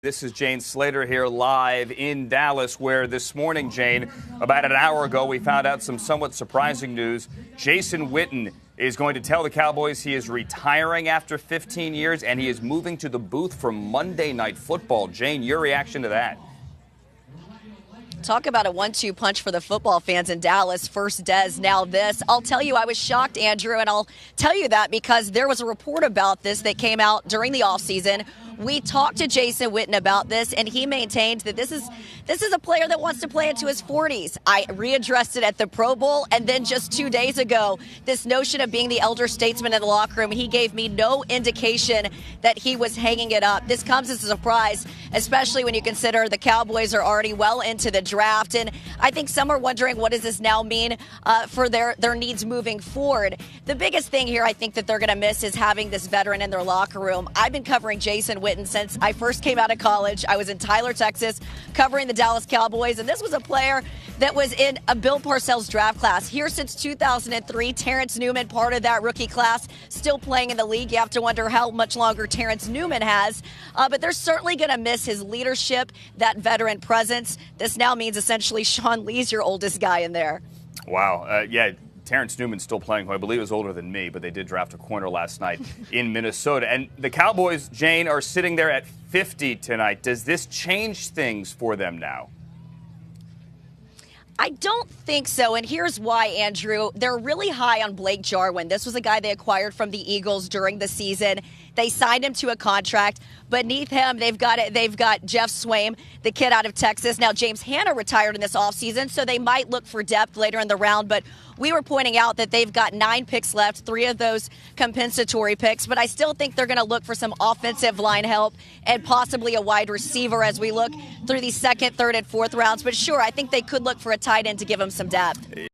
This is Jane Slater here live in Dallas, where this morning, Jane, about an hour ago, we found out some somewhat surprising news. Jason Witten is going to tell the Cowboys he is retiring after 15 years, and he is moving to the booth for Monday Night Football. Jane, your reaction to that? Talk about a 1-2 punch for the football fans in Dallas. First Dez, now this. I'll tell you, I was shocked, Andrew, and I'll tell you that because there was a report about this that came out during the offseason. We talked to Jason Witten about this, and he maintained that this is a player that wants to play into his 40s. I readdressed it at the Pro Bowl, and then just 2 days ago, this notion of being the elder statesman in the locker room, he gave me no indication that he was hanging it up. This comes as a surprise, especially when you consider the Cowboys are already well into the draft, and I think some are wondering, what does this now mean for their needs moving forward? The biggest thing here I think that they're going to miss is having this veteran in their locker room. I've been covering Jason Witten since I first came out of college. I was in Tyler, Texas, covering the Dallas Cowboys, and this was a player that was in a Bill Parcells draft class. Here since 2003, Terrence Newman, part of that rookie class, still playing in the league. You have to wonder how much longer Terrence Newman has, but they're certainly going to miss his leadership, that veteran presence. This now means essentially Sean Lee's your oldest guy in there. Wow. Yeah. Terrence Newman's still playing, who I believe is older than me, but they did draft a corner last night in Minnesota. And the Cowboys, Jane, are sitting there at 50 tonight. Does this change things for them now? I don't think so, and here's why, Andrew. They're really high on Blake Jarwin. This was a guy they acquired from the Eagles during the season. They signed him to a contract. Beneath him, they've got Jeff Swaim, the kid out of Texas. Now, James Hanna retired in this offseason, so they might look for depth later in the round. But we were pointing out that they've got 9 picks left, 3 of those compensatory picks. But I still think they're going to look for some offensive line help and possibly a wide receiver as we look through the second, third, and fourth rounds. But sure, I think they could look for a tight end to give them some depth.